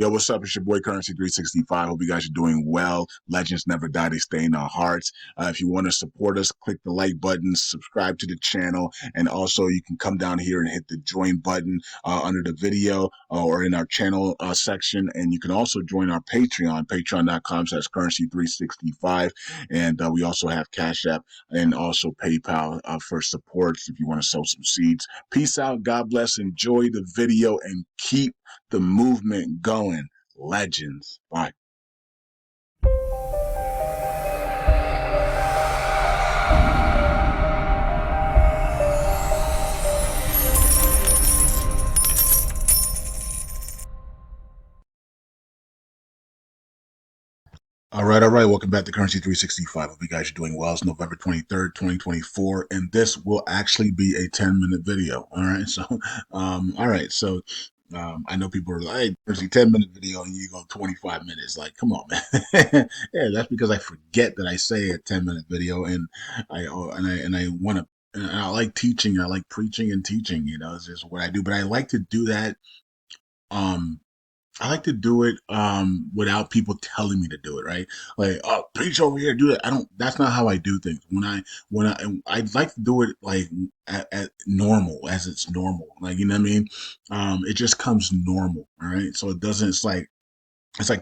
Yo, what's up? It's your boy Currency 365. Hope you guys are doing well. Legends never die, they stay in our hearts. If you want to support us, click the like button, subscribe to the channel, and also you can come down here and hit the join button under the video or in our channel section. And you can also join our Patreon, patreon.com/currency365. And we also have Cash App and also PayPal for supports if you want to sow some seeds. Peace out. God bless. Enjoy the video and keep the movement going. Legends. Bye. All right, all right. Welcome back to Currency 365. Hope you guys are doing well. It's November 23rd, 2024, and this will actually be a 10-minute video. All right. So, all right. So, I know people are like, hey, there's a 10-minute video and you go 25 minutes. Like, come on, man. Yeah, that's because I forget that I say a 10-minute video and I want to, and I like teaching. I like preaching and teaching, it's just what I do, but I like to do that. Um, I like to do it without people telling me to do it, right? Like, oh, preach over here, do it. I don't. That's not how I do things. I like to do it like at normal, as it's normal. Like, you know what I mean? It just comes normal, all right. So it doesn't. It's like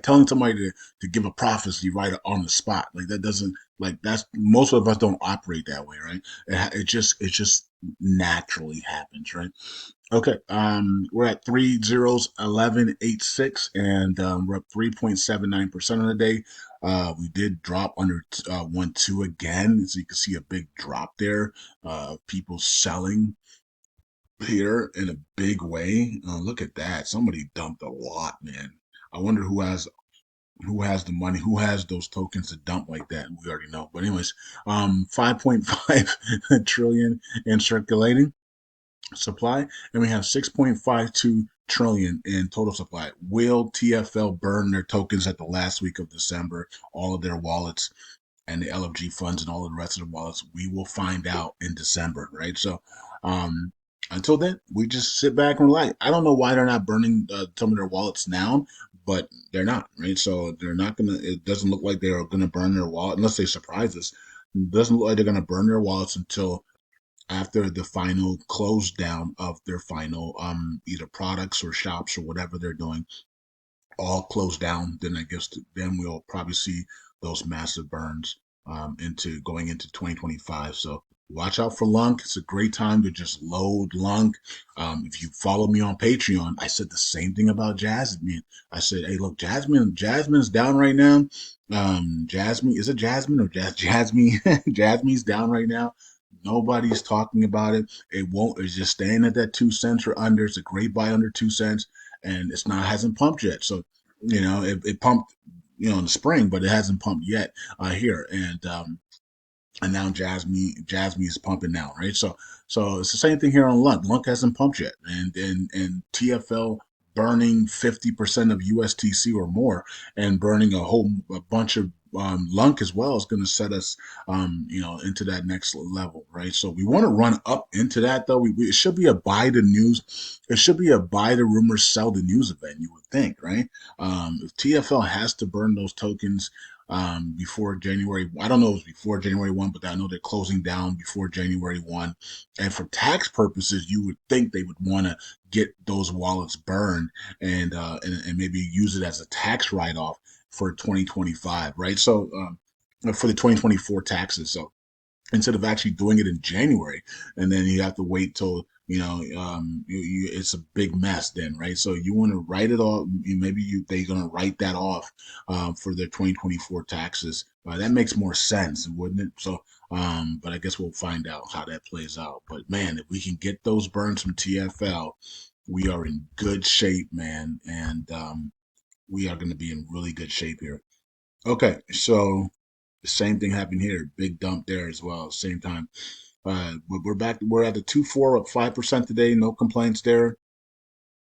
telling somebody to give a prophecy right on the spot. Like that doesn't like that's most of us don't operate that way, right? It just naturally happens, right? Okay, we're at 3 zeros 11 86, and we're up 3.79% on the day. We did drop under 1 2 again, so you can see a big drop there. People selling here in a big way. Look at that! Somebody dumped a lot, man. I wonder who has the money, who has those tokens to dump like that. We already know, but anyways, 5.5 trillion in circulating supply, and we have 6.52 trillion in total supply. Will TFL burn their tokens at the last week of December? All of their wallets and the LFG funds and all of the rest of the wallets. We will find out in December, right? So, um, until then, we just sit back and relax. I don't know why they're not burning some of their wallets now, but they're not, right? So they're not gonna. It doesn't look like they are gonna burn their wallet unless they surprise us. It doesn't look like they're gonna burn their wallets until after the final close down of their final either products or shops or whatever they're doing all closed down. Then I guess then we'll probably see those massive burns into going into 2025. So watch out for LUNC. It's a great time to just load LUNC. If you follow me on Patreon, I said the same thing about Jasmine. I said, hey, look, Jasmine's down right now. Jasmine, is it Jasmine or Jasmine? Jasmine's down right now. Nobody's talking about it. It won't. It's just staying at that 2 cents or under. It's a great buy under 2 cents, and it's not hasn't pumped yet. So, it pumped, in the spring, but it hasn't pumped yet here. And now Jasmine is pumping now, right? So it's the same thing here on LUNC. LUNC hasn't pumped yet, and TFL burning 50% of USTC or more, and burning a bunch of LUNC as well is going to set us, into that next level, right? So we want to run up into that though. It should be a buy the news. It should be a buy the rumors, sell the news event. You would think, right? If TFL has to burn those tokens before January. I don't know if it's before January 1, but I know they're closing down before January 1. And for tax purposes, you would think they would want to get those wallets burned and maybe use it as a tax write-off for 2025, right? So for the 2024 taxes. So instead of actually doing it in January, and then you have to wait till it's a big mess then, right? So you want to write it off. They're gonna write that off for their 2024 taxes. That makes more sense, wouldn't it? So, but I guess we'll find out how that plays out. But man, if we can get those burns from TFL, we are in good shape, man, and we are going to be in really good shape here. Okay, so the same thing happened here. Big dump there as well. Same time. But we're back. We're at the 2.4 up 5% today. No complaints there.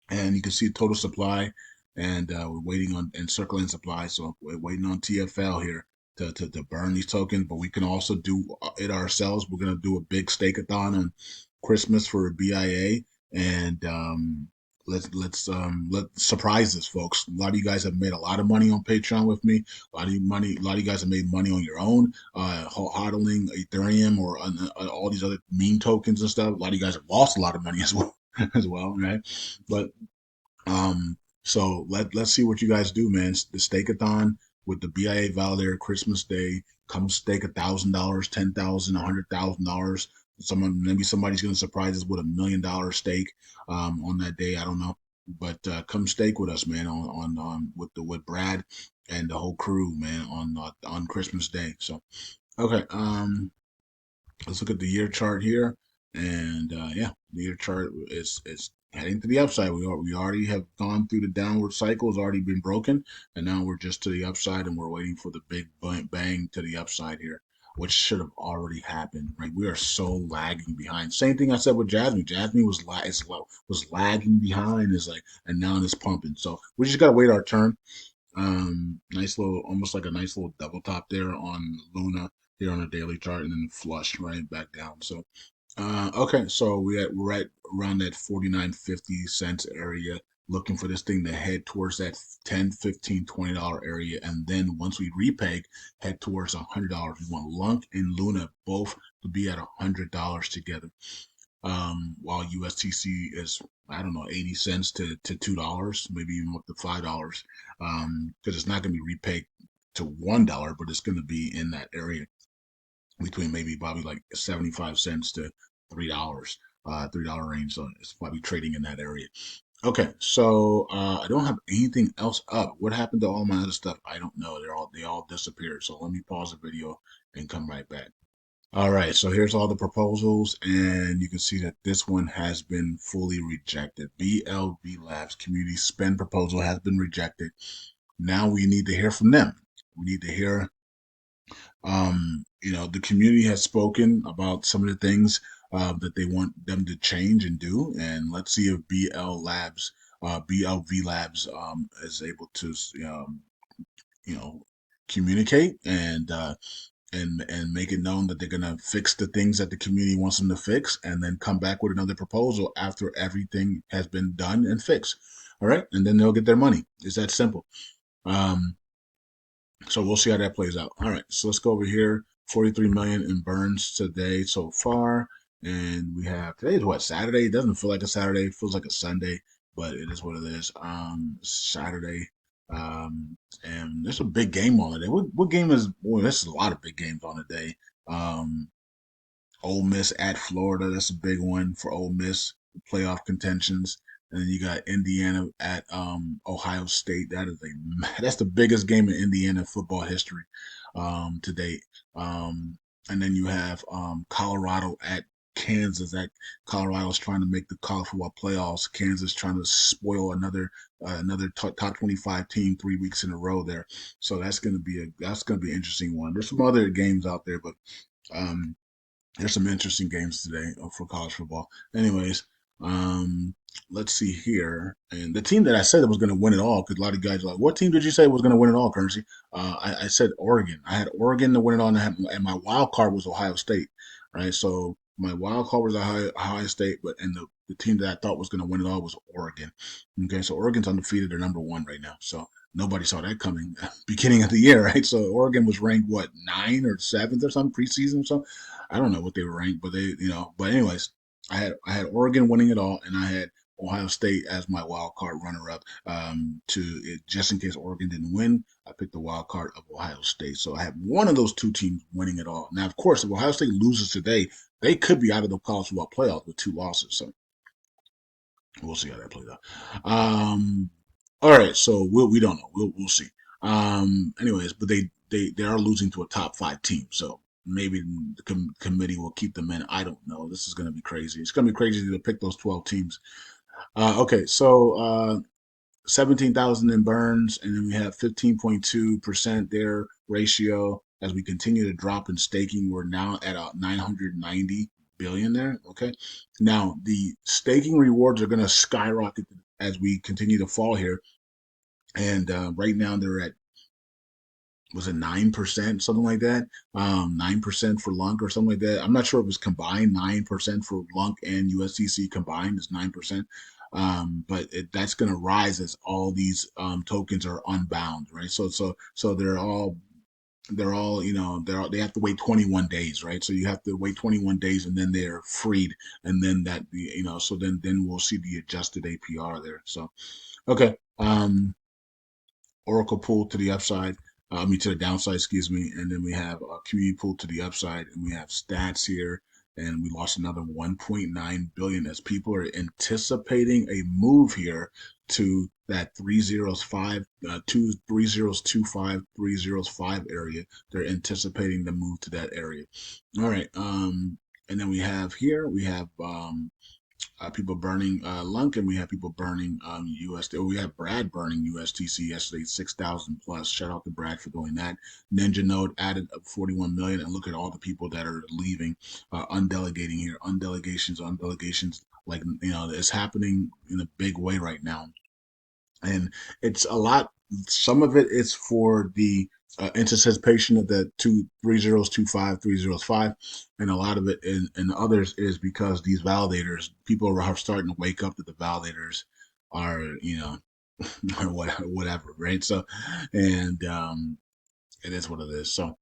And you can see total supply. And we're waiting on and circling supply. So we're waiting on TFL here to burn these tokens. But we can also do it ourselves. We're going to do a big stake-a-thon on Christmas for BIA. And Let surprise us, folks. A lot of you guys have made a lot of money on Patreon with me. A lot of you guys have made money on your own, hodling Ethereum or all these other meme tokens and stuff. A lot of you guys have lost a lot of money as well, as well, right? But so let's see what you guys do, man. The stakeathon with the BIA validator Christmas Day. Come stake $1,000, 10,000, $100,000. Maybe somebody's gonna surprise us with $1 million stake on that day. I don't know, but come stake with us, man. On with Brad and the whole crew, man. On Christmas Day. So okay, let's look at the year chart here, and yeah, the year chart is heading to the upside. We already have gone through the downward cycle; has already been broken, and now we're just to the upside, and we're waiting for the big bang to the upside here, which should have already happened. Right? We are so lagging behind. Same thing I said with Jasmine. Jasmine was lagging behind, is like, and now it's pumping. So we just gotta wait our turn. Nice little, almost like a nice little double top there on Luna here on a daily chart, and then flush right back down. So, okay, so we're at around that 49.50 cents area, looking for this thing to head towards that 10, 15, $20 area, and then once we repeg, head towards $100. We want LUNC and Luna both to be at $100 together, while USTC is, I don't know, 80 cents to $2, maybe even up to $5, because it's not going to be repaid to $1, but it's going to be in that area between maybe probably like 75 cents to $3, $3 range. So it's probably trading in that area. Okay, so I don't have anything else up. What happened to all my other stuff? I don't know. They all disappeared. So let me pause the video and come right back. All right, so here's all the proposals, and you can see that this one has been fully rejected. BLV Labs community spend proposal has been rejected. Now we need to hear from them. We need to hear, the community has spoken about some of the things that they want them to change and do, and let's see if BLV Labs is able to, you know, communicate and make it known that they're gonna fix the things that the community wants them to fix, and then come back with another proposal after everything has been done and fixed. All right, and then they'll get their money. It's that simple. Um, so we'll see how that plays out. All right, so let's go over here. 43 million in burns today so far, and we have today is what, Saturday. It doesn't feel like a Saturday. It feels like a Sunday, but it is what it is. Saturday. And there's a big game on the day. What game is? Boy, there's a lot of big games on the day. Um, Ole Miss at Florida. That's a big one for Ole Miss, playoff contentions. And then you got Indiana at Ohio State. That's the biggest game in Indiana football history to date. And then you have Colorado at Kansas. That Colorado's trying to make the college football playoffs. Kansas trying to spoil another top 25 team 3 weeks in a row there. So that's gonna be an interesting one. There's some other games out there, but um, there's some interesting games today for college football. Anyways, um, let's see here. And the team that I said that was going to win it all, because a lot of guys are like, "What team did you say was going to win it all, Currency?" I said Oregon. I had Oregon to win it all, and my wild card was Ohio State, right? So my wild card was Ohio State, and the team that I thought was going to win it all was Oregon. Okay, so Oregon's undefeated; they're number one right now. So nobody saw that coming beginning of the year, right? So Oregon was ranked what, 9th or 7th or something preseason, so I don't know what they were ranked, but but anyways, I had Oregon winning it all, and I had Ohio State as my wild card runner up. Just in case Oregon didn't win, I picked the wild card of Ohio State. So I have one of those two teams winning it all. Now, of course, if Ohio State loses today, they could be out of the college football playoffs with 2 losses. So we'll see how that plays out. All right, so we don't know. We'll see. Anyways, but they are losing to a top 5 team, so maybe the committee will keep them in. I don't know. This is going to be crazy. It's going to be crazy to pick those 12 teams. Okay, so 17,000 in burns, and then we have 15.2% their ratio. As we continue to drop in staking, we're now at 990 billion there. Okay, now the staking rewards are going to skyrocket as we continue to fall here, and right now they're at, was it 9%, something like that? 9% for LUNC or something like that. I'm not sure if it was combined. 9% for LUNC and USDC combined is 9%. But that's going to rise as all these tokens are unbound, right? So they're all they have to wait 21 days, right? So you have to wait 21 days and then they're freed, and then so then we'll see the adjusted APR there. So okay. Oracle pulled to the upside. I mean, to the downside, excuse me. And then we have community pulled to the upside, and we have stats here, and we lost another 1.9 billion as people are anticipating a move here to that 305, 305 area. They're anticipating the move to that area. All right. And then we have people burning LUNC, and we have people burning USD. We have Brad burning USTC yesterday, 6,000 plus. Shout out to Brad for doing that. Ninja Node added 41 million, and look at all the people that are leaving, undelegating here, undelegations. Like it's happening in a big way right now, and it's a lot. Some of it is for the anticipation of the 3 zeros 2 5 3 zeros 5, and a lot of it and others is because these validators, people are starting to wake up that the validators are or whatever, right? So, and it is what it is. So,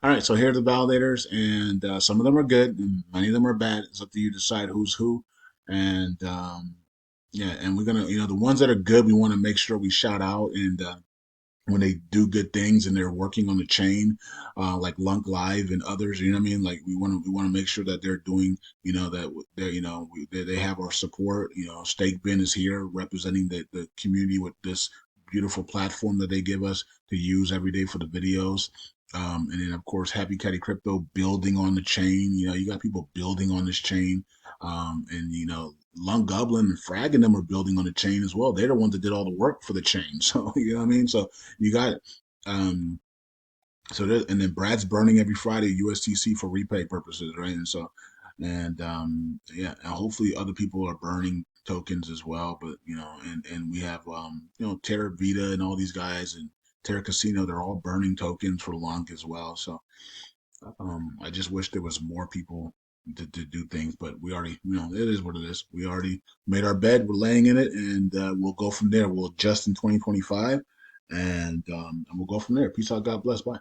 all right. So here are the validators, and some of them are good, and many of them are bad. It's up to you to decide who's who, and yeah, and we're gonna, the ones that are good, we want to make sure we shout out, and when they do good things and they're working on the chain, like Lunk Live and others, you know what I mean? Like we want to make sure that they're doing, that they're, they have our support. Stake Bin is here representing the community with this beautiful platform that they give us to use every day for the videos. And then of course, Happy Caddy Crypto building on the chain. You got people building on this chain, and Lung Goblin and Frag and them are building on the chain as well. They're the ones that did all the work for the chain. So you know what I mean. So you got um and then Brad's burning every Friday USTC for repay purposes, right? And so yeah, and hopefully other people are burning tokens as well. But and we have Terra Vita and all these guys and Terra Casino, they're all burning tokens for LUNC as well. So I just wish there was more people to do things, but we already, it is what it is. We already made our bed. We're laying in it, and we'll go from there. We'll adjust in 2025, and we'll go from there. Peace out. God bless. Bye.